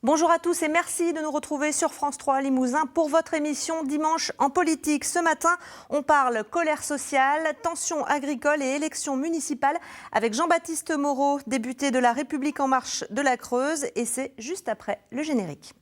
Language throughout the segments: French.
Bonjour à tous et merci de nous retrouver sur France 3 Limousin pour votre émission Dimanche en politique. Ce matin, on parle colère sociale, tensions agricoles et élections municipales avec Jean-Baptiste Moreau, député de La République En Marche de la Creuse. Et c'est juste après le générique.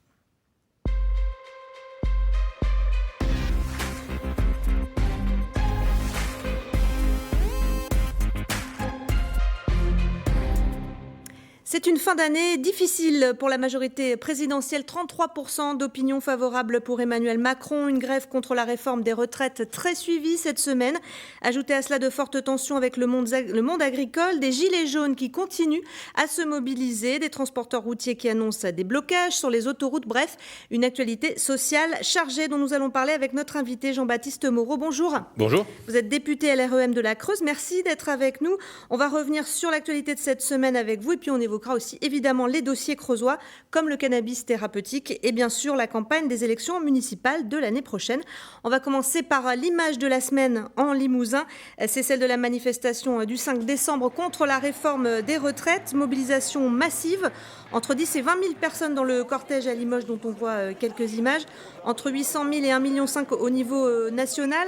C'est une fin d'année difficile pour la majorité présidentielle. 33% d'opinion favorable pour Emmanuel Macron. Une grève contre la réforme des retraites très suivie cette semaine. Ajoutez à cela de fortes tensions avec le monde agricole. Des gilets jaunes qui continuent à se mobiliser. Des transporteurs routiers qui annoncent des blocages sur les autoroutes. Bref, une actualité sociale chargée dont nous allons parler avec notre invité Jean-Baptiste Moreau. Bonjour. Bonjour. Vous êtes député LREM de la Creuse. Merci d'être avec nous. On va revenir sur l'actualité de cette semaine avec vous et puis on évoquera aussi évidemment les dossiers creusois comme le cannabis thérapeutique et bien sûr la campagne des élections municipales de l'année prochaine. On va commencer par l'image de la semaine en Limousin. C'est celle de la manifestation du 5 décembre contre la réforme des retraites. Mobilisation massive. Entre 10 et 20 000 personnes dans le cortège à Limoges dont on voit quelques images. Entre 800 000 et 1,5 million au niveau national.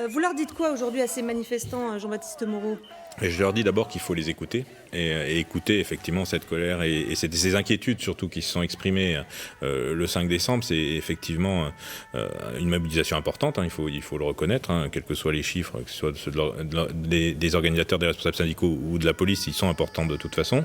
Vous leur dites quoi aujourd'hui à ces manifestants, Jean-Baptiste Moreau ? Et je leur dis d'abord qu'il faut les écouter et écouter effectivement cette colère et ces inquiétudes surtout qui se sont exprimées le 5 décembre. C'est effectivement une mobilisation importante, il faut le reconnaître, quels que soient les chiffres, que ce soit ceux des organisateurs, des responsables syndicaux ou de la police, ils sont importants de toute façon.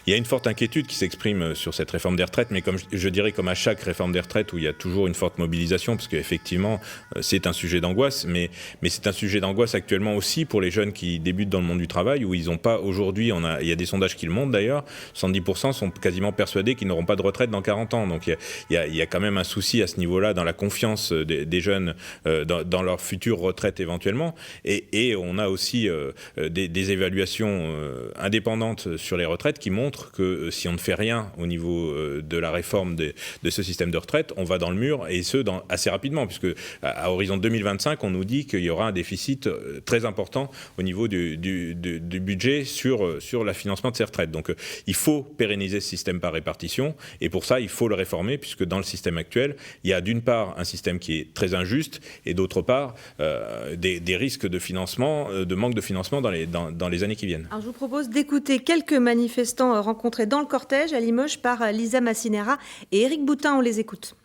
Il y a une forte inquiétude qui s'exprime sur cette réforme des retraites, mais comme je dirais comme à chaque réforme des retraites où il y a toujours une forte mobilisation, parce qu'effectivement c'est un sujet d'angoisse, mais c'est un sujet d'angoisse actuellement aussi pour les jeunes qui débutent dans le monde du travail, où ils n'ont pas aujourd'hui, il y a des sondages qui le montrent d'ailleurs, 70% sont quasiment persuadés qu'ils n'auront pas de retraite dans 40 ans. Donc il y a quand même un souci à ce niveau-là dans la confiance des jeunes dans leur future retraite éventuellement. Et on a aussi des évaluations indépendantes sur les retraites qui montrent que si on ne fait rien au niveau de la réforme de ce système de retraite, on va dans le mur et assez rapidement, puisque à horizon 2025, on nous dit qu'il y aura un déficit très important au niveau du budget sur le financement de ces retraites. Donc il faut pérenniser ce système par répartition et pour ça il faut le réformer, puisque dans le système actuel il y a d'une part un système qui est très injuste et d'autre part des risques de financement, de manque de financement dans les années qui viennent. Alors je vous propose d'écouter quelques manifestants rencontrés dans le cortège à Limoges par Lisa Massinera et Éric Boutin. On les écoute.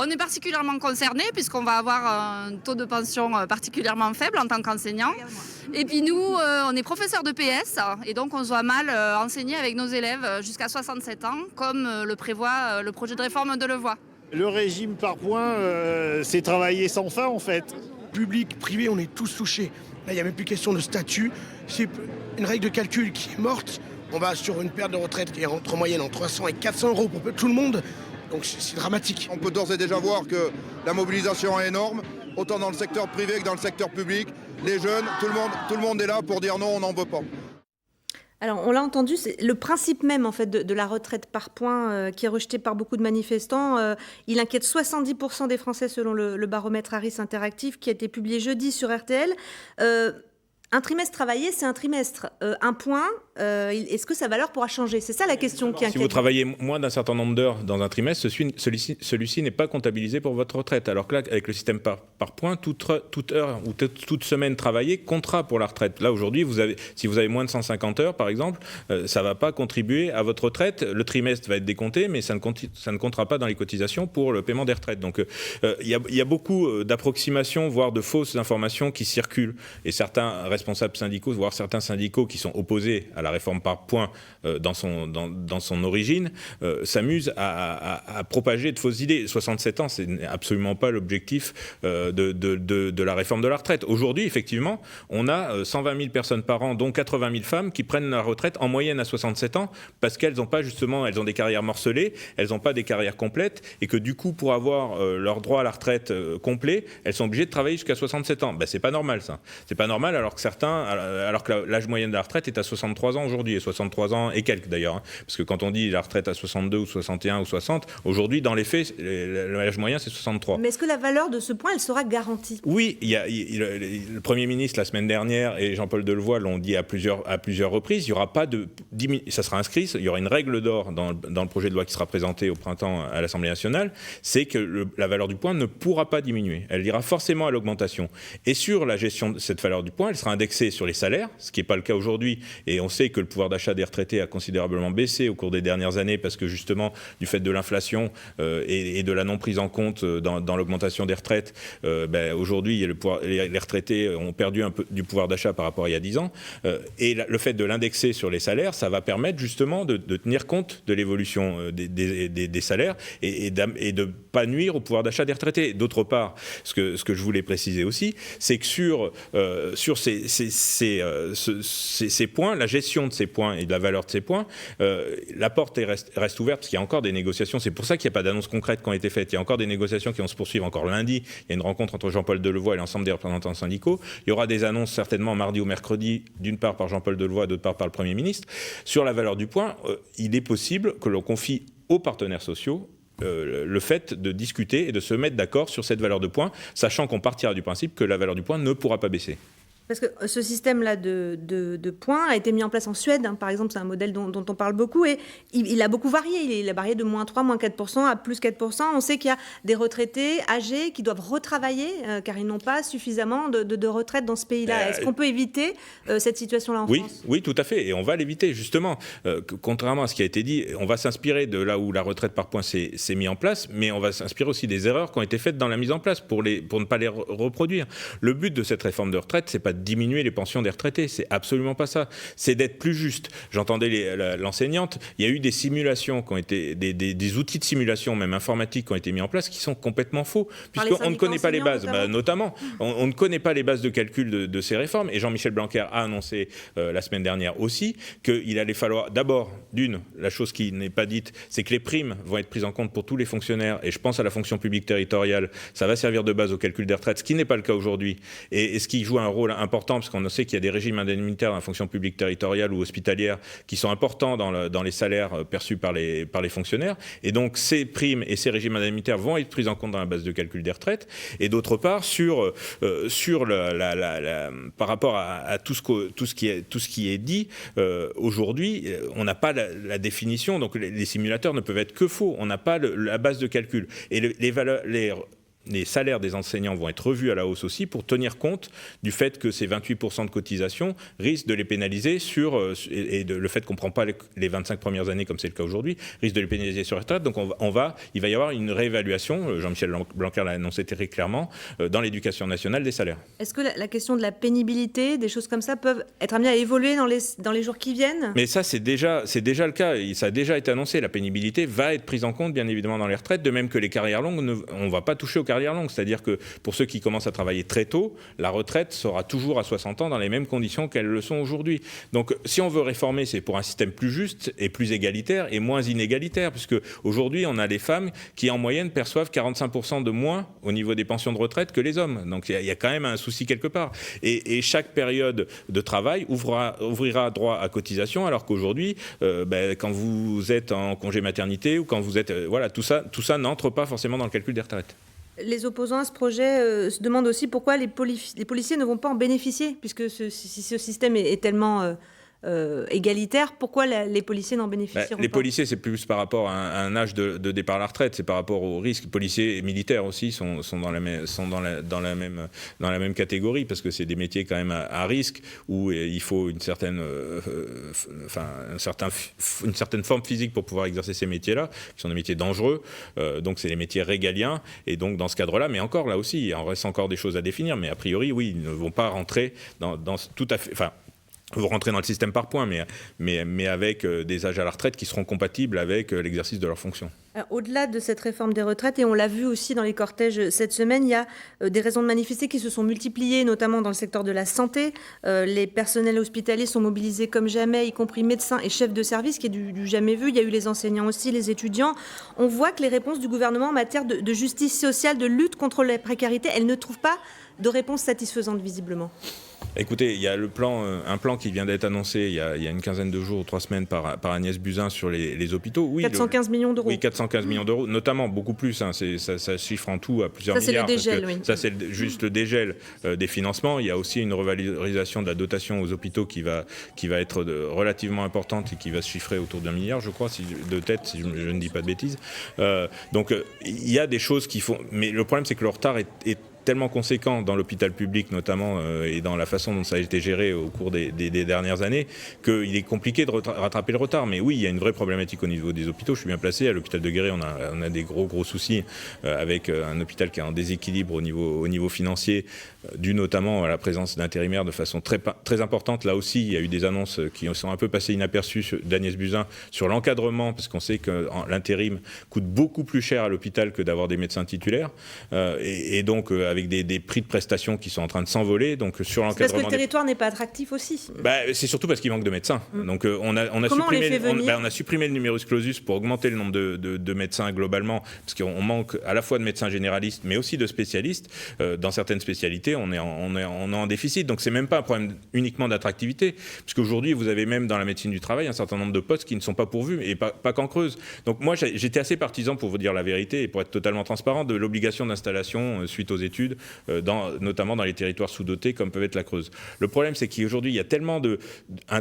On est particulièrement concernés puisqu'on va avoir un taux de pension particulièrement faible en tant qu'enseignant. Et puis nous, on est professeurs de PS et donc on se voit mal enseigner avec nos élèves jusqu'à 67 ans, comme le prévoit le projet de réforme de Levoix. Le régime par points, c'est travailler sans fin en fait. Public, privé, on est tous touchés. Là, il n'y a même plus question de statut. C'est une règle de calcul qui est morte. On va sur une perte de retraite qui est en moyenne entre 300 et 400 euros pour tout le monde. Donc c'est dramatique. On peut d'ores et déjà voir que la mobilisation est énorme, autant dans le secteur privé que dans le secteur public. Les jeunes, tout le monde est là pour dire non, on n'en veut pas. Alors, on l'a entendu, c'est le principe même en fait de la retraite par points qui est rejeté par beaucoup de manifestants. Il inquiète 70% des Français selon le baromètre Harris Interactive qui a été publié jeudi sur RTL. Un trimestre travaillé, c'est un trimestre. Un point, est-ce que sa valeur pourra changer ? C'est ça la question qui inquiète. Si vous travaillez moins d'un certain nombre d'heures dans un trimestre, celui-ci n'est pas comptabilisé pour votre retraite. Alors que là, avec le système par point, toute heure ou toute semaine travaillée comptera pour la retraite. Là, aujourd'hui, si vous avez moins de 150 heures, par exemple, ça ne va pas contribuer à votre retraite. Le trimestre va être décompté, mais ça ne comptera pas dans les cotisations pour le paiement des retraites. Donc, il y a beaucoup d'approximations, voire de fausses informations qui circulent. Et certains responsables syndicaux, voire certains syndicaux qui sont opposés à la réforme par points dans son origine, s'amusent à propager de fausses idées. 67 ans, ce n'est absolument pas l'objectif de la réforme de la retraite. Aujourd'hui, effectivement, on a 120 000 personnes par an, dont 80 000 femmes, qui prennent la retraite en moyenne à 67 ans parce qu'elles n'ont pas justement, elles ont des carrières morcelées, elles n'ont pas des carrières complètes et que du coup, pour avoir leur droit à la retraite complet, elles sont obligées de travailler jusqu'à 67 ans. Ben, c'est pas normal ça. C'est pas normal alors que l'âge moyen de la retraite est à 63 63 ans aujourd'hui, et 63 ans et quelques d'ailleurs, hein, parce que quand on dit la retraite à 62 ou 61 ou 60, aujourd'hui, dans les faits, l'âge moyen, c'est 63. Mais est-ce que la valeur de ce point, elle sera garantie ? Oui, le Premier ministre, la semaine dernière, et Jean-Paul Delevoye l'ont dit à plusieurs reprises, il y aura pas de ça sera inscrit, il y aura une règle d'or dans le projet de loi qui sera présenté au printemps à l'Assemblée nationale, c'est que la valeur du point ne pourra pas diminuer. Elle ira forcément à l'augmentation. Et sur la gestion de cette valeur du point, elle sera indexée sur les salaires, ce qui n'est pas le cas aujourd'hui. Et on sait que le pouvoir d'achat des retraités a considérablement baissé au cours des dernières années parce que justement, du fait de l'inflation et de la non prise en compte dans l'augmentation des retraites, aujourd'hui, les retraités ont perdu un peu du pouvoir d'achat par rapport à il y a 10 ans. Et le fait de l'indexer sur les salaires, ça va permettre justement de tenir compte de l'évolution des salaires et de ne pas nuire au pouvoir d'achat des retraités. D'autre part, ce que je voulais préciser aussi, c'est que sur ces points, la gestion de ces points et de la valeur de ces points, la porte reste ouverte parce qu'il y a encore des négociations. C'est pour ça qu'il n'y a pas d'annonces concrètes qui ont été faites. Il y a encore des négociations qui vont se poursuivre encore lundi. Il y a une rencontre entre Jean-Paul Delevoye et l'ensemble des représentants syndicaux. Il y aura des annonces certainement mardi ou mercredi, d'une part par Jean-Paul Delevoye, d'autre part par le Premier ministre. Sur la valeur du point, il est possible que l'on confie aux partenaires sociaux le fait de discuter et de se mettre d'accord sur cette valeur de point, sachant qu'on partira du principe que la valeur du point ne pourra pas baisser. Parce que ce système-là de points a été mis en place en Suède, hein, par exemple, c'est un modèle dont on parle beaucoup, et il a beaucoup varié. Il a varié de moins 3, moins 4% à plus 4%. On sait qu'il y a des retraités âgés qui doivent retravailler, car ils n'ont pas suffisamment de retraite dans ce pays-là. Est-ce qu'on peut éviter cette situation-là en France ? Oui, tout à fait, et on va l'éviter, justement. Contrairement à ce qui a été dit, on va s'inspirer de là où la retraite par points s'est mise en place, mais on va s'inspirer aussi des erreurs qui ont été faites dans la mise en place pour ne pas les reproduire. Le but de cette réforme de retraite, c'est pas de diminuer les pensions des retraités, c'est absolument pas ça. C'est d'être plus juste. J'entendais l'enseignante, il y a eu des simulations qui ont été, des outils de simulation, même informatiques, qui ont été mis en place, qui sont complètement faux, puisqu'on ne connaît pas les bases, notamment. On ne connaît pas les bases de calcul de ces réformes, et Jean-Michel Blanquer a annoncé la semaine dernière aussi qu'il allait falloir, d'abord, la chose qui n'est pas dite, c'est que les primes vont être prises en compte pour tous les fonctionnaires, et je pense à la fonction publique territoriale, ça va servir de base au calcul des retraites, ce qui n'est pas le cas aujourd'hui, et ce qui joue un rôle important, parce qu'on sait qu'il y a des régimes indemnitaires dans la fonction publique territoriale ou hospitalière qui sont importants dans les salaires perçus par les fonctionnaires. Et donc, ces primes et ces régimes indemnitaires vont être pris en compte dans la base de calcul des retraites. Et d'autre part, par rapport à tout ce qui est dit, aujourd'hui, on n'a pas la définition. Donc, les simulateurs ne peuvent être que faux. On n'a pas la base de calcul. Et les salaires des enseignants vont être revus à la hausse aussi pour tenir compte du fait que ces 28% de cotisation risquent de les pénaliser le fait qu'on ne prend pas les 25 premières années comme c'est le cas aujourd'hui, risque de les pénaliser sur les retraites. Donc il va y avoir une réévaluation, Jean-Michel Blanquer l'a annoncé très clairement, dans l'éducation nationale des salaires. Est-ce que la question de la pénibilité, des choses comme ça, peuvent être amenées à évoluer dans les jours qui viennent ? Mais ça, c'est déjà le cas. Ça a déjà été annoncé. La pénibilité va être prise en compte, bien évidemment, dans les retraites, de même que les carrières longues, on ne va pas toucher aux carrières longues. C'est-à-dire que pour ceux qui commencent à travailler très tôt, la retraite sera toujours à 60 ans dans les mêmes conditions qu'elles le sont aujourd'hui. Donc si on veut réformer, c'est pour un système plus juste et plus égalitaire et moins inégalitaire, puisque aujourd'hui on a des femmes qui en moyenne perçoivent 45% de moins au niveau des pensions de retraite que les hommes. Donc il y a quand même un souci quelque part. Et chaque période de travail ouvrira droit à cotisation, alors qu'aujourd'hui, quand vous êtes en congé maternité ou quand vous êtes... tout ça n'entre pas forcément dans le calcul des retraites. Les opposants à ce projet se demandent aussi pourquoi les policiers ne vont pas en bénéficier, puisque si ce système est tellement égalitaire, pourquoi les policiers n'en bénéficieront pas ? Les policiers, c'est plus par rapport à un âge de départ à la retraite, c'est par rapport aux risques. Policiers et militaires aussi sont dans la même catégorie, parce que c'est des métiers quand même à risque, où il faut une certaine forme physique pour pouvoir exercer ces métiers-là, qui sont des métiers dangereux, donc c'est les métiers régaliens, et donc dans ce cadre-là, mais encore là aussi, il en reste encore des choses à définir, mais a priori, oui, ils ne vont pas rentrer dans tout à fait... Vous rentrez dans le système par points, mais avec des âges à la retraite qui seront compatibles avec l'exercice de leurs fonctions. Au-delà de cette réforme des retraites, et on l'a vu aussi dans les cortèges cette semaine, il y a des raisons de manifester qui se sont multipliées, notamment dans le secteur de la santé. Les personnels hospitaliers sont mobilisés comme jamais, y compris médecins et chefs de service, qui est du jamais vu. Il y a eu les enseignants aussi, les étudiants. On voit que les réponses du gouvernement en matière de justice sociale, de lutte contre la précarité, elles ne trouvent pas de réponse satisfaisante, visiblement. Écoutez, il y a un plan qui vient d'être annoncé il y a une quinzaine de jours, 3 semaines par Agnès Buzyn sur les hôpitaux. Oui, 415 millions d'euros. Oui, 415 millions d'euros, notamment beaucoup plus. Ça chiffre en tout à plusieurs milliards. Ça, c'est le dégel, oui. Ça, c'est juste le dégel des financements. Il y a aussi une revalorisation de la dotation aux hôpitaux qui va être relativement importante et qui va se chiffrer autour d'1 milliard, je crois, de tête, si je ne dis pas de bêtises. Donc, il y a des choses qui font... Mais le problème, c'est que le retard est tellement conséquent dans l'hôpital public notamment et dans la façon dont ça a été géré au cours des dernières années qu'il est compliqué de rattraper le retard. Mais oui, il y a une vraie problématique au niveau des hôpitaux. Je suis bien placé. À l'hôpital de Guéret, on a des gros soucis avec un hôpital qui est en déséquilibre au niveau financier, dû notamment à la présence d'intérimaires de façon très importante. Là aussi, il y a eu des annonces qui sont un peu passées inaperçues d'Agnès Buzyn sur l'encadrement, parce qu'on sait que l'intérim coûte beaucoup plus cher à l'hôpital que d'avoir des médecins titulaires. Et donc, avec des prix de prestations qui sont en train de s'envoler. Donc sur l'encadrement. Parce que le territoire n'est pas attractif aussi. C'est surtout parce qu'il manque de médecins. Donc on a supprimé le numerus clausus pour augmenter le nombre de médecins globalement, parce qu'on manque à la fois de médecins généralistes, mais aussi de spécialistes. Dans certaines spécialités, on est en déficit. Donc c'est même pas un problème uniquement d'attractivité, parce qu'aujourd'hui vous avez même dans la médecine du travail un certain nombre de postes qui ne sont pas pourvus, et pas qu'en Creuse. Donc moi j'étais assez partisan, pour vous dire la vérité et pour être totalement transparent, de l'obligation d'installation suite aux études, notamment dans les territoires sous-dotés comme peuvent être la Creuse. Le problème, c'est qu'aujourd'hui, il y a tellement un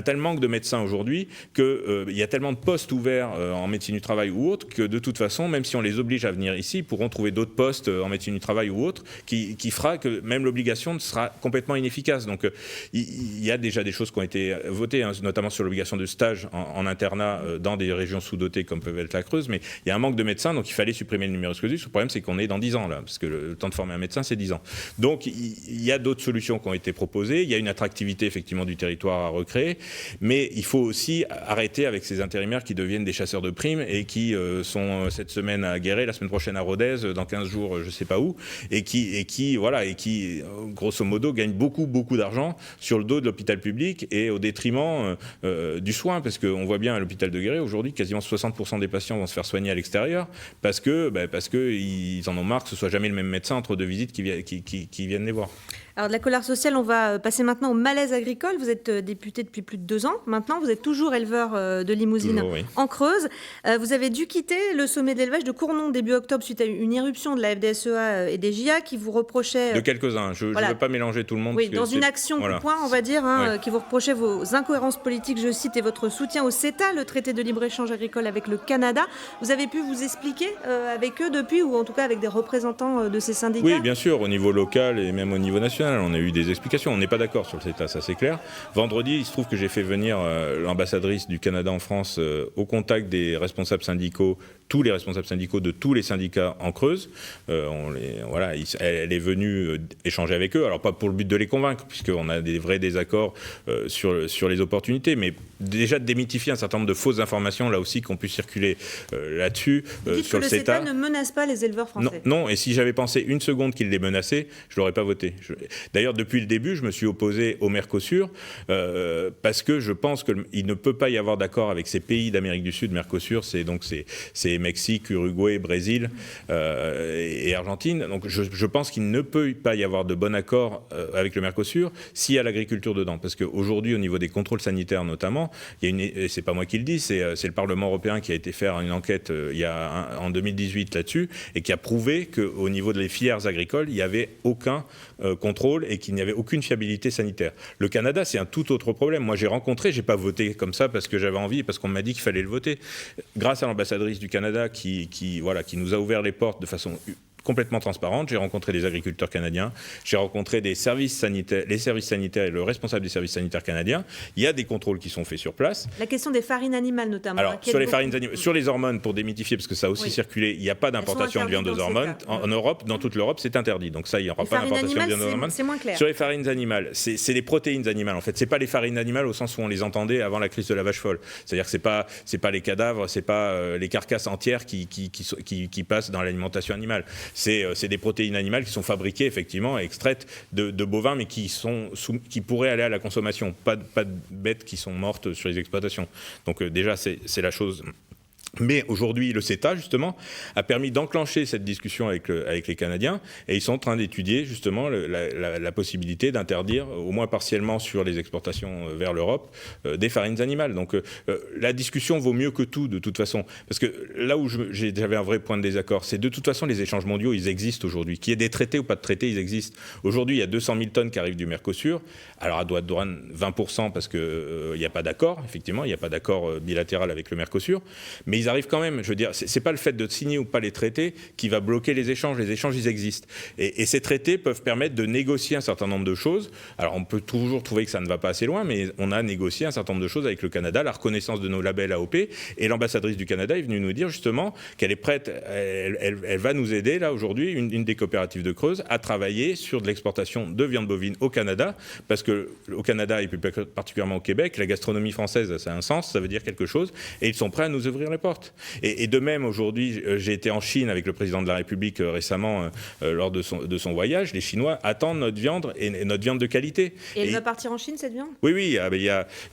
tel manque de médecins aujourd'hui qu'il y a tellement de postes ouverts en médecine du travail ou autres que de toute façon, même si on les oblige à venir ici, ils pourront trouver d'autres postes en médecine du travail ou autres qui fera que même l'obligation sera complètement inefficace. Donc il y a déjà des choses qui ont été votées, notamment sur l'obligation de stage en internat dans des régions sous-dotées comme peuvent être la Creuse, mais il y a un manque de médecins, donc il fallait supprimer le numerus clausus. Le problème, c'est qu'on est dans 10 ans là, parce que le temps de former un médecin, c'est 10 ans. Donc, il y a d'autres solutions qui ont été proposées. Il y a une attractivité, effectivement, du territoire à recréer. Mais il faut aussi arrêter avec ces intérimaires qui deviennent des chasseurs de primes et qui sont cette semaine à Guéret, la semaine prochaine à Rodez, dans 15 jours, je ne sais pas où, et qui, grosso modo, gagnent beaucoup d'argent sur le dos de l'hôpital public et au détriment du soin. Parce qu'on voit bien à l'hôpital de Guéret, aujourd'hui, quasiment 60% des patients vont se faire soigner à l'extérieur parce qu'ils en ont marre que ce soit jamais le même médecin entre deux visites qui viennent les voir. Alors de la colère sociale, on va passer maintenant au malaise agricole. Vous êtes député depuis plus de 2 ans. Maintenant, vous êtes toujours éleveur de limousine en Creuse. Vous avez dû quitter le sommet de l'élevage de Cournon début octobre suite à une irruption de la FDSEA et des JA qui vous reprochaient... De quelques-uns. Je ne veux pas mélanger tout le monde. Oui, dans une action coup de poing, on va dire, qui vous reprochait vos incohérences politiques, je cite, et votre soutien au CETA, le traité de libre-échange agricole avec le Canada. Vous avez pu vous expliquer avec eux depuis, ou en tout cas avec des représentants de ces syndicats? Oui, bien sûr, au niveau local et même au niveau national. On a eu des explications. On n'est pas d'accord sur le CETA, ça c'est clair. Vendredi, il se trouve que j'ai fait venir l'ambassadrice du Canada en France au contact des responsables syndicaux, tous les responsables syndicaux de tous les syndicats en Creuse. Elle est venue échanger avec eux. Alors pas pour le but de les convaincre, puisqu'on a des vrais désaccords sur les opportunités, mais déjà de démythifier un certain nombre de fausses informations, là aussi, qu'on puisse circuler là-dessus. Dites sur que le CETA ne menace pas les éleveurs français. Non, et si j'avais pensé une seconde qu'il les menaçait, je ne l'aurais pas voté. D'ailleurs, depuis le début, je me suis opposé au Mercosur parce que je pense qu'il ne peut pas y avoir d'accord avec ces pays d'Amérique du Sud. Mercosur, c'est Mexique, Uruguay, Brésil et Argentine. Donc je pense qu'il ne peut pas y avoir de bon accord avec le Mercosur s'il y a l'agriculture dedans. Parce qu'aujourd'hui, au niveau des contrôles sanitaires notamment, et c'est pas moi qui le dis, c'est le Parlement européen qui a été faire une enquête en 2018 là-dessus et qui a prouvé qu'au niveau des filières agricoles, il n'y avait aucun contrôle et qu'il n'y avait aucune fiabilité sanitaire. Le Canada, c'est un tout autre problème. Moi, j'ai pas voté comme ça parce que j'avais envie, parce qu'on m'a dit qu'il fallait le voter. Grâce à l'ambassadrice du Canada qui nous a ouvert les portes de façon complètement transparente. J'ai rencontré des agriculteurs canadiens, j'ai rencontré les services sanitaires et le responsable des services sanitaires canadiens. Il y a des contrôles qui sont faits sur place. La question des farines animales notamment. Alors, sur les hormones, pour démythifier, parce que ça a aussi circulé, il n'y a pas d'importation de viande aux hormones. En Europe, dans toute l'Europe, c'est interdit. Donc ça, il n'y aura pas d'importation de viande aux hormones. C'est moins clair. Sur les farines animales, c'est les protéines animales. En fait, c'est pas les farines animales au sens où on les entendait avant la crise de la vache folle. C'est-à-dire que c'est pas les cadavres, c'est pas les carcasses entières qui passent dans l'alimentation animale. C'est des protéines animales qui sont fabriquées, effectivement, extraites de bovins, mais qui pourraient aller à la consommation. Pas de bêtes qui sont mortes sur les exploitations. Donc déjà, c'est la chose Mais aujourd'hui, le CETA, justement, a permis d'enclencher cette discussion avec les Canadiens, et ils sont en train d'étudier, justement, la possibilité d'interdire, au moins partiellement sur les exportations vers l'Europe, des farines animales. Donc la discussion vaut mieux que tout, de toute façon. Parce que là où j'avais un vrai point de désaccord, c'est de toute façon, les échanges mondiaux, ils existent aujourd'hui. Qu'il y ait des traités ou pas de traités, ils existent. Aujourd'hui, il y a 200 000 tonnes qui arrivent du Mercosur. Alors, à droite douane, 20%, parce qu'il n'y a pas d'accord, effectivement, il n'y a pas d'accord bilatéral avec le Mercosur. Mais ils arrivent quand même, je veux dire, c'est pas le fait de signer ou pas les traités qui va bloquer les échanges ils existent. Et ces traités peuvent permettre de négocier un certain nombre de choses. Alors on peut toujours trouver que ça ne va pas assez loin, mais on a négocié un certain nombre de choses avec le Canada, la reconnaissance de nos labels AOP, et l'ambassadrice du Canada est venue nous dire justement qu'elle est prête, elle va nous aider là aujourd'hui, une des coopératives de Creuse, à travailler sur de l'exportation de viande bovine au Canada, parce que au Canada et plus particulièrement au Québec, la gastronomie française, ça a un sens, ça veut dire quelque chose, et ils sont prêts à nous ouvrir les portes. Et de même, aujourd'hui, j'ai été en Chine avec le président de la République récemment lors de son voyage. Les Chinois attendent notre viande et notre viande de qualité. Et elle va partir en Chine, cette viande ? Oui,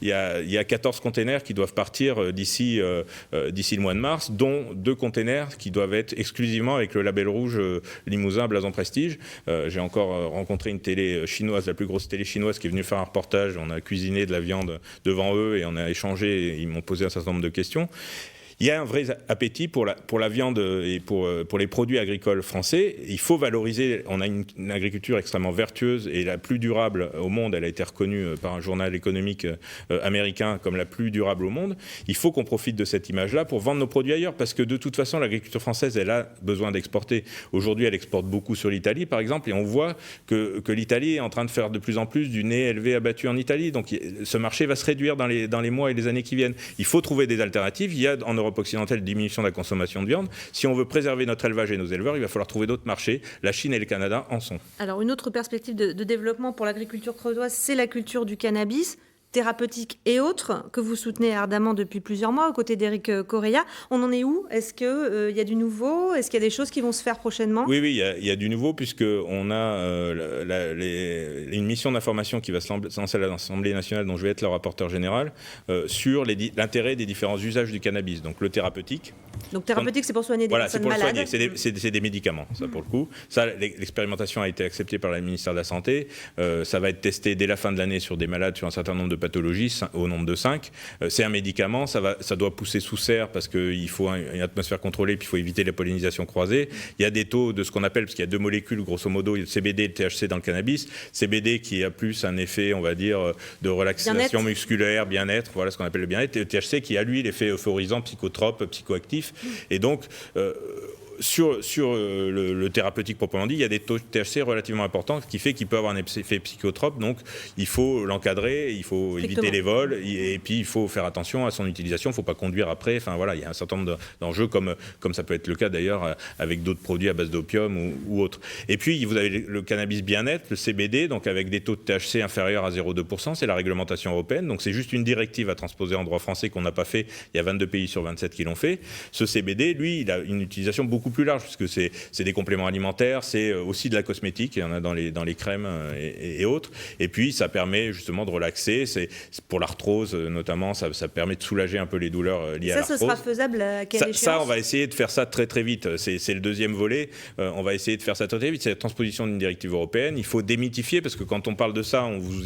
il y a 14 containers qui doivent partir d'ici le mois de mars, dont 2 containers qui doivent être exclusivement avec le label rouge Limousin Blason Prestige. J'ai encore rencontré une télé chinoise, la plus grosse télé chinoise, qui est venue faire un reportage. On a cuisiné de la viande devant eux et on a échangé. Et ils m'ont posé un certain nombre de questions. Il y a un vrai appétit pour la viande et pour les produits agricoles français. Il faut valoriser, on a une agriculture extrêmement vertueuse et la plus durable au monde. Elle a été reconnue par un journal économique américain comme la plus durable au monde. Il faut qu'on profite de cette image-là pour vendre nos produits ailleurs, parce que de toute façon, l'agriculture française, elle a besoin d'exporter. Aujourd'hui, elle exporte beaucoup sur l'Italie, par exemple, et on voit que l'Italie est en train de faire de plus en plus du lait élevé abattu en Italie. Donc ce marché va se réduire dans les mois et les années qui viennent. Il faut trouver des alternatives. Il y a en Europe occidentale diminution de la consommation de viande. Si on veut préserver notre élevage et nos éleveurs, il va falloir trouver d'autres marchés. La Chine et le Canada en sont. Alors une autre perspective de développement pour l'agriculture creusoise, c'est la culture du cannabis thérapeutique et autres, que vous soutenez ardemment depuis plusieurs mois aux côtés d'Éric Correia. On en est où ? Est-ce qu'il y a du nouveau ? Est-ce qu'il y a des choses qui vont se faire prochainement ? Oui, il y a du nouveau, puisqu'on a une mission d'information qui va se lancer à l'Assemblée nationale, dont je vais être le rapporteur général, sur l'intérêt des différents usages du cannabis. Donc le thérapeutique. Donc thérapeutique, c'est pour soigner des personnes malades. Voilà, c'est pour le soigner. C'est des médicaments, ça pour le coup. Ça, l'expérimentation a été acceptée par le ministère de la Santé. Ça va être testé dès la fin de l'année sur des malades, sur un certain nombre de pathologies, au nombre de 5. C'est un médicament, ça doit pousser sous serre parce qu'il faut une atmosphère contrôlée, puis il faut éviter la pollinisation croisée. Il y a des taux de ce qu'on appelle, parce qu'il y a 2 molécules, grosso modo, il y a le CBD et le THC dans le cannabis. CBD qui a plus un effet, on va dire, de relaxation musculaire, bien-être, voilà ce qu'on appelle le bien-être, et le THC qui a, lui, l'effet euphorisant, psychotrope, psychoactif. Et donc, sur le thérapeutique proprement dit, il y a des taux de THC relativement importants, ce qui fait qu'il peut avoir un effet psychotrope, donc il faut l'encadrer, il faut éviter les vols, et puis il faut faire attention à son utilisation, il ne faut pas conduire après, enfin voilà, il y a un certain nombre d'enjeux, comme ça peut être le cas d'ailleurs avec d'autres produits à base d'opium ou autres. Et puis vous avez le cannabis bien-être, le CBD, donc avec des taux de THC inférieurs à 0,2%, c'est la réglementation européenne, donc c'est juste une directive à transposer en droit français qu'on n'a pas fait, il y a 22 pays sur 27 qui l'ont fait. Ce CBD, lui, il a une utilisation beaucoup plus large, puisque c'est des compléments alimentaires, c'est aussi de la cosmétique, il y en a dans les crèmes et autres, et puis ça permet justement de relaxer, c'est pour l'arthrose notamment, ça permet de soulager un peu les douleurs liées à l'arthrose. Ça, ce sera faisable à quelle échéance ? Ça, on va essayer de faire ça très très vite, c'est le deuxième volet, on va essayer de faire ça très très vite, c'est la transposition d'une directive européenne, il faut démythifier, parce que quand on parle de ça, on vous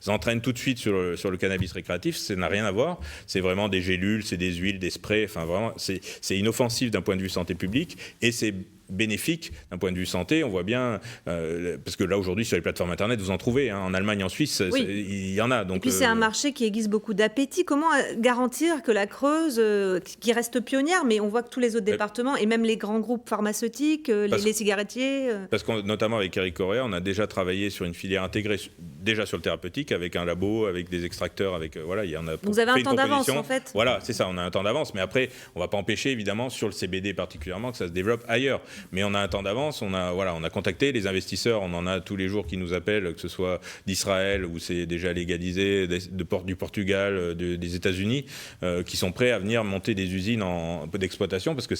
entraîne tout de suite sur le cannabis récréatif, ça n'a rien à voir, c'est vraiment des gélules, c'est des huiles, des sprays, enfin vraiment, c'est inoffensif d'un point de vue santé publique, et c'est bénéfique d'un point de vue santé, on voit bien, parce que là aujourd'hui sur les plateformes internet vous en trouvez, hein, en Allemagne, en Suisse, oui. Il y en a. Donc, et puis c'est un marché qui aiguise beaucoup d'appétit. Comment garantir que la Creuse, qui reste pionnière, mais on voit que tous les autres départements, et même les grands groupes pharmaceutiques, les cigarettiers... Parce que notamment avec Éric Correia, on a déjà travaillé sur une filière intégrée, déjà sur le thérapeutique, avec un labo, avec des extracteurs, avec voilà, il y en a. Vous avez un temps d'avance en fait. Voilà, c'est ça, on a un temps d'avance, mais après on ne va pas empêcher évidemment sur le CBD particulièrement que ça se développe ailleurs. mais on a un temps d'avance. On a contacté les investisseurs, on en a tous les jours qui nous appellent, que ce soit d'Israël, où c'est déjà légalisé, du Portugal, des États-Unis, qui sont prêts à venir monter des usines d'exploitation, parce que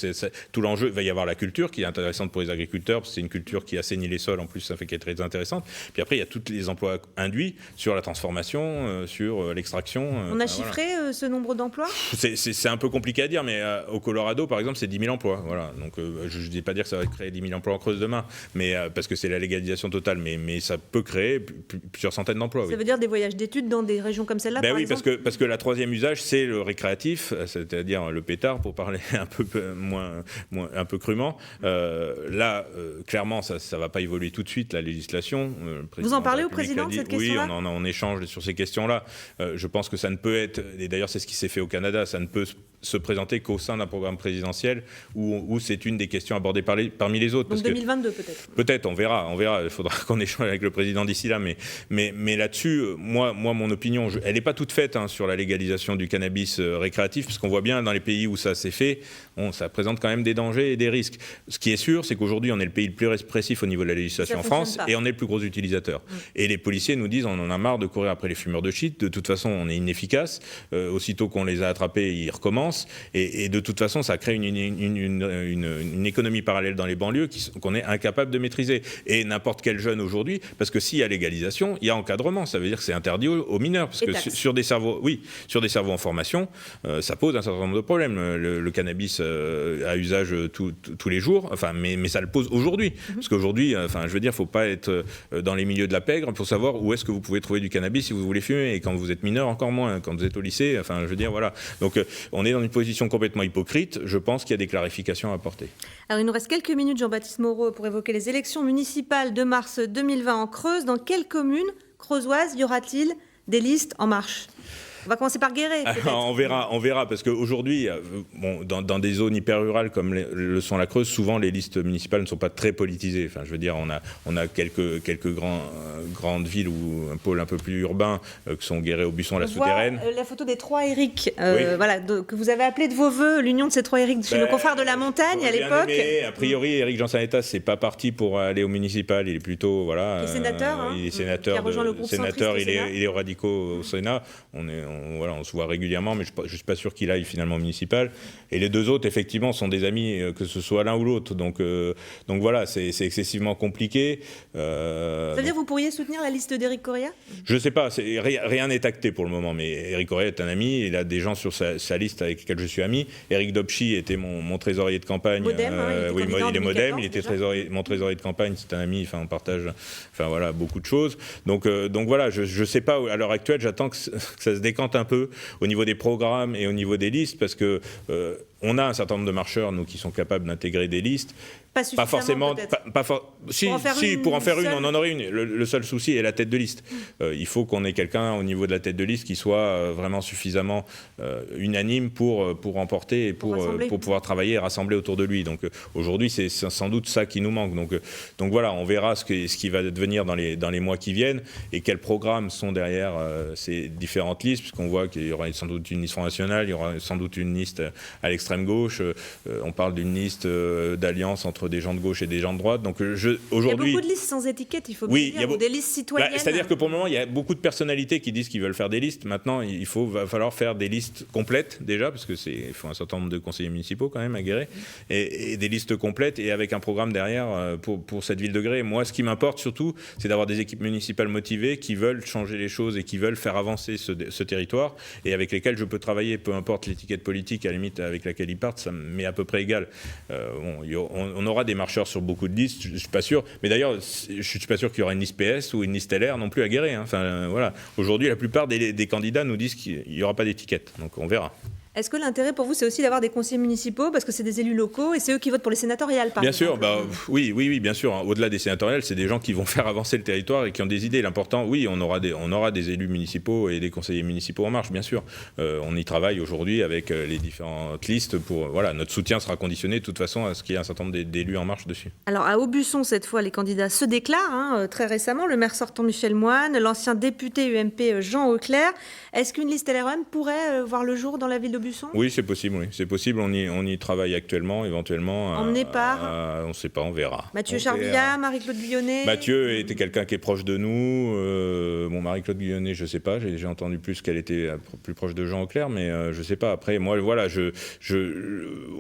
tout l'enjeu, il va y avoir la culture qui est intéressante pour les agriculteurs, parce que c'est une culture qui assainit les sols, en plus ça fait qu'elle est très intéressante. Puis après, il y a tous les emplois induits sur la transformation, sur l'extraction. On a chiffré ce nombre d'emplois ? C'est un peu compliqué à dire, mais au Colorado, par exemple, c'est 10 000 emplois. Voilà. Donc je ne dis pas dire que ça va créer 10 000 emplois en Creuse demain, mais, parce que c'est la légalisation totale, mais ça peut créer plusieurs centaines d'emplois. Ça veut dire des voyages d'études dans des régions comme celle-là, par exemple ? parce que la troisième usage, c'est le récréatif, c'est-à-dire le pétard, pour parler un peu crûment. Là, clairement, ça ne va pas évoluer tout de suite, la législation. Vous en parlez au président de cette question-là ? Oui, on échange sur ces questions-là. Je pense que ça ne peut être, et d'ailleurs c'est ce qui s'est fait au Canada, ça ne peut se présenter qu'au sein d'un programme présidentiel où c'est une des questions abordées parmi les autres. Donc 2022 peut-être ? Peut-être, on verra. Il faudra qu'on échange avec le président d'ici là. Mais là-dessus, moi, mon opinion, elle n'est pas toute faite sur la légalisation du cannabis récréatif, parce qu'on voit bien dans les pays où ça s'est fait, ça présente quand même des dangers et des risques. Ce qui est sûr, c'est qu'aujourd'hui, on est le pays le plus répressif au niveau de la législation en France, et on est le plus gros utilisateur. Et les policiers nous disent, on en a marre de courir après les fumeurs de shit. De toute façon, on est inefficace. Aussitôt qu'on les a attrapés, ils recommencent. Et de toute façon, ça crée une économie parallèle dans les banlieues qu'on est incapable de maîtriser. Et n'importe quel jeune aujourd'hui, parce que s'il y a légalisation, il y a encadrement. Ça veut dire que c'est interdit aux mineurs. Parce que sur des cerveaux en formation, ça pose un certain nombre de problèmes. Le cannabis à usage tous les jours, mais ça le pose aujourd'hui. Parce qu'aujourd'hui, je veux dire, il ne faut pas être dans les milieux de la pègre pour savoir où est-ce que vous pouvez trouver du cannabis si vous voulez fumer. Et quand vous êtes mineur, encore moins. Quand vous êtes au lycée, je veux dire, voilà. Donc, on est dans une position complètement hypocrite. Je pense qu'il y a des clarifications à apporter. Alors, il nous reste quelques minutes, Jean-Baptiste Moreau, pour évoquer les élections municipales de mars 2020 en Creuse. Dans quelles communes creusoises y aura-t-il des listes En Marche ? On va commencer par Guéret. On verra, parce qu'aujourd'hui, dans des zones hyper rurales comme le sont la Creuse, souvent les listes municipales ne sont pas très politisées. Je veux dire, on a quelques grandes villes ou un pôle un peu plus urbain que sont Guéret, Aubusson, la Souterraine. La photo des trois Éric, oui. Que vous avez appelé de vos voeux, l'union de ces trois Éric chez nos confrères de la montagne à l'époque. A priori, Éric Jean-Sanetas, c'est pas parti pour aller au municipal, il est plutôt il est sénateur. Il est sénateur, il est radicaux au Sénat. On se voit régulièrement, mais je ne suis pas sûr qu'il aille finalement au municipal. Et les deux autres, effectivement, sont des amis, que ce soit l'un ou l'autre. Donc voilà, c'est excessivement compliqué. Ça veut dire que vous pourriez soutenir la liste d'Éric Correa ? Je ne sais pas, rien n'est acté pour le moment, mais Éric Correa est un ami, il a des gens sur sa liste avec lesquels je suis ami. Éric Dopchy était mon trésorier de campagne. Modem, il est Modem, il était mon trésorier de campagne, c'est un ami, on partage beaucoup de choses. Donc voilà, je ne sais pas, à l'heure actuelle, j'attends que ça se décante un peu au niveau des programmes et au niveau des listes, parce que on a un certain nombre de marcheurs, nous, qui sont capables d'intégrer des listes. Pas forcément. Si, pour en faire une, on en aurait une. Le seul souci est la tête de liste. Il faut qu'on ait quelqu'un au niveau de la tête de liste qui soit vraiment suffisamment unanime pour remporter et pour pouvoir travailler et rassembler autour de lui. Donc aujourd'hui, c'est sans doute ça qui nous manque. Donc voilà, on verra ce qui va devenir dans les mois qui viennent et quels programmes sont derrière ces différentes listes, puisqu'on voit qu'il y aura sans doute une liste Front National, il y aura sans doute une liste à l'extrême gauche. On parle d'une liste d'alliance entre des gens de gauche et des gens de droite. Donc aujourd'hui, il y a beaucoup de listes sans étiquette, il faut bien dire, ou des listes citoyennes. C'est-à-dire que pour le moment, il y a beaucoup de personnalités qui disent qu'ils veulent faire des listes. Maintenant, va falloir faire des listes complètes déjà, parce que il faut un certain nombre de conseillers municipaux quand même à Guéret, et des listes complètes et avec un programme derrière pour cette ville de Guéret. Moi, ce qui m'importe surtout, c'est d'avoir des équipes municipales motivées qui veulent changer les choses et qui veulent faire avancer ce territoire et avec lesquelles je peux travailler, peu importe l'étiquette politique à la limite avec laquelle ils partent, ça m'est à peu près égal. On aura des marcheurs sur beaucoup de listes, je ne suis pas sûr. Mais d'ailleurs, je ne suis pas sûr qu'il y aura une liste PS ou une liste LR non plus à Guéret. Voilà. Aujourd'hui, la plupart des candidats nous disent qu'il n'y aura pas d'étiquette. Donc on verra. Est-ce que l'intérêt pour vous, c'est aussi d'avoir des conseillers municipaux, parce que c'est des élus locaux et c'est eux qui votent pour les sénatoriales, par exemple ? Bien sûr, oui, bien sûr. Au-delà des sénatoriales, c'est des gens qui vont faire avancer le territoire et qui ont des idées. L'important, oui, on aura des élus municipaux et des conseillers municipaux en marche, bien sûr. On y travaille aujourd'hui avec les différentes listes notre soutien sera conditionné de toute façon à ce qu'il y ait un certain nombre d'élus en marche dessus. Alors à Aubusson, cette fois, les candidats se déclarent, très récemment, le maire sortant Michel Moine, l'ancien député UMP Jean Auclair. Est-ce qu'une liste LREM pourrait voir le jour dans la ville d'Aubusson ? Busson ? Oui, c'est possible. Oui. C'est possible. On y travaille actuellement, éventuellement. Emmené par on ne sait pas, on verra. Mathieu Charbillard, Marie-Claude Guyonnet. Mathieu était quelqu'un qui est proche de nous. Marie-Claude Guyonnet, je ne sais pas. J'ai entendu plus qu'elle était plus proche de Jean Auclair, mais je ne sais pas. Après, moi, voilà,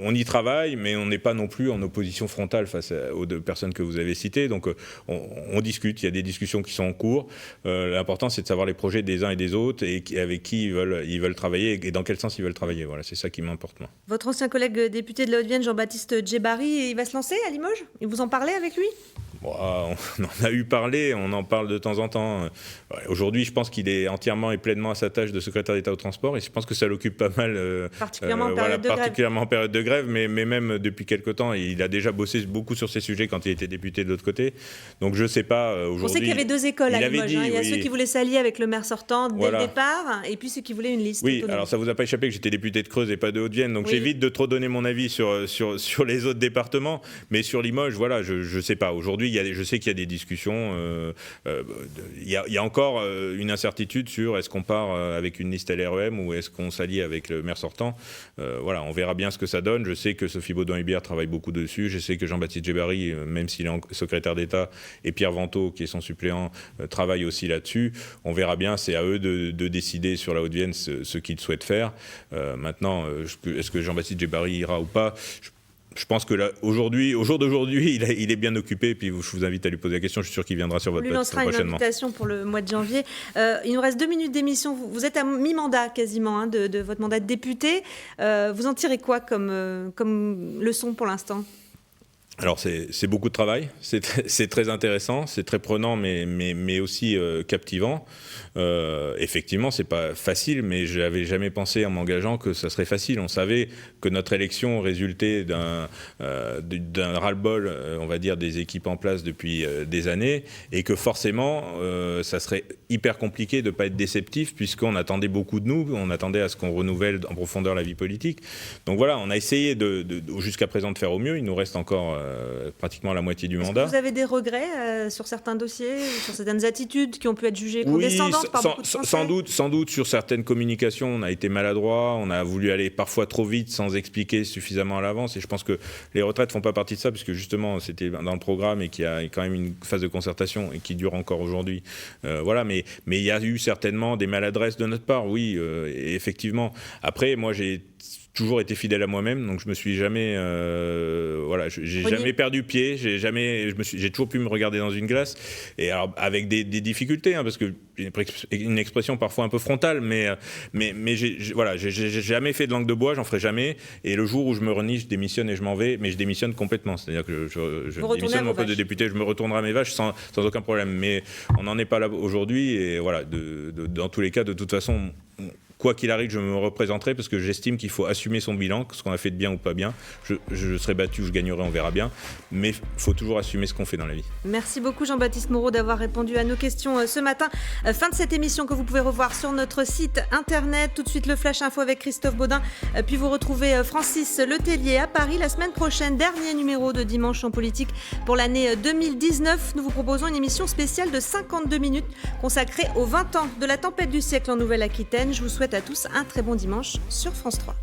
on y travaille, mais on n'est pas non plus en opposition frontale face aux deux personnes que vous avez citées. Donc, on discute. Il y a des discussions qui sont en cours. L'important, c'est de savoir les projets des uns et des autres et avec qui ils veulent travailler et dans quel sens ils veulent travailler. Voilà, c'est ça qui m'importe, moi. Votre ancien collègue député de la Haute-Vienne, Jean-Baptiste Djebari, il va se lancer à Limoges ? Et vous en parlez avec lui ? On en a eu parlé, on en parle de temps en temps. Aujourd'hui, je pense qu'il est entièrement et pleinement à sa tâche de secrétaire d'État au transport et je pense que ça l'occupe pas mal, particulièrement en période de grève, mais même depuis quelque temps. Il a déjà bossé beaucoup sur ces sujets quand il était député de l'autre côté. Donc je ne sais pas, aujourd'hui... On sait qu'il y avait deux écoles à Limoges. Il y a oui, ceux qui voulaient s'allier avec le maire sortant dès le départ et puis ceux qui voulaient une liste. Oui, autonome. alors ça vous a pas échappé que j'étais député de Creuse et pas de Haute-Vienne, donc oui. J'évite de trop donner mon avis sur les autres départements, mais sur Limoges, voilà, je sais pas. Aujourd'hui, je sais qu'il y a des discussions. Il y a encore une incertitude sur est-ce qu'on part avec une liste LREM ou est-ce qu'on s'allie avec le maire sortant. Voilà, on verra bien ce que ça donne. Je sais que Sophie Baudouin-Hubert travaille beaucoup dessus. Je sais que Jean-Baptiste Djebari, même s'il est secrétaire d'État, et Pierre Vantaux, qui est son suppléant, travaille aussi là-dessus. On verra bien. C'est à eux de décider sur la Haute-Vienne ce qu'ils souhaitent faire. Maintenant, est-ce que Jean-Baptiste Djebari ira ou pas ? Je pense que là, au jour d'aujourd'hui, il est bien occupé. Et puis, je vous invite à lui poser la question. Je suis sûr qu'il viendra sur votre plateau prochainement. On lui lancera une invitation pour le mois de janvier. Il nous reste 2 minutes d'émission. Vous êtes à mi-mandat quasiment de votre mandat de député. Vous en tirez quoi comme leçon pour l'instant ? Alors, c'est beaucoup de travail. C'est très intéressant. C'est très prenant, mais aussi captivant. Effectivement, c'est pas facile, mais je n'avais jamais pensé en m'engageant que ça serait facile. On savait que notre élection résultait d'un ras-le-bol, on va dire, des équipes en place depuis des années, et que forcément, ça serait hyper compliqué de ne pas être déceptif, puisqu'on attendait beaucoup de nous, on attendait à ce qu'on renouvelle en profondeur la vie politique. Donc voilà, on a essayé jusqu'à présent de faire au mieux. Il nous reste encore pratiquement la moitié du mandat. Vous avez des regrets sur certains dossiers, sur certaines attitudes qui ont pu être jugées condescendantes par beaucoup de Français ? Sans doute sur certaines communications, on a été maladroit, on a voulu aller parfois trop vite sans expliquer suffisamment à l'avance. Et je pense que les retraites ne font pas partie de ça, puisque justement c'était dans le programme et qu'il y a quand même une phase de concertation et qui dure encore aujourd'hui. Voilà, mais il y a eu certainement des maladresses de notre part, oui, et effectivement. Après, moi j'ai toujours été fidèle à moi-même, donc je me suis jamais, j'ai jamais perdu pied, j'ai toujours pu me regarder dans une glace, et alors avec des difficultés, parce que une expression parfois un peu frontale, mais j'ai jamais fait de langue de bois, j'en ferai jamais, et le jour où je me renie, je démissionne et je m'en vais, mais je démissionne complètement, c'est-à-dire que je démissionne de mon poste de député, je me retournerai à mes vaches sans aucun problème, mais on n'en est pas là aujourd'hui, et voilà, dans tous les cas, de toute façon, quoi qu'il arrive, je me représenterai parce que j'estime qu'il faut assumer son bilan, ce qu'on a fait de bien ou pas bien. Je serai battu ou je gagnerai, on verra bien. Mais il faut toujours assumer ce qu'on fait dans la vie. Merci beaucoup Jean-Baptiste Moreau d'avoir répondu à nos questions ce matin. Fin de cette émission que vous pouvez revoir sur notre site internet. Tout de suite le Flash Info avec Christophe Baudin. Puis vous retrouvez Francis Letellier à Paris la semaine prochaine. Dernier numéro de Dimanche en politique pour l'année 2019. Nous vous proposons une émission spéciale de 52 minutes consacrée aux 20 ans de la tempête du siècle en Nouvelle-Aquitaine. Je vous souhaite à tous un très bon dimanche sur France 3.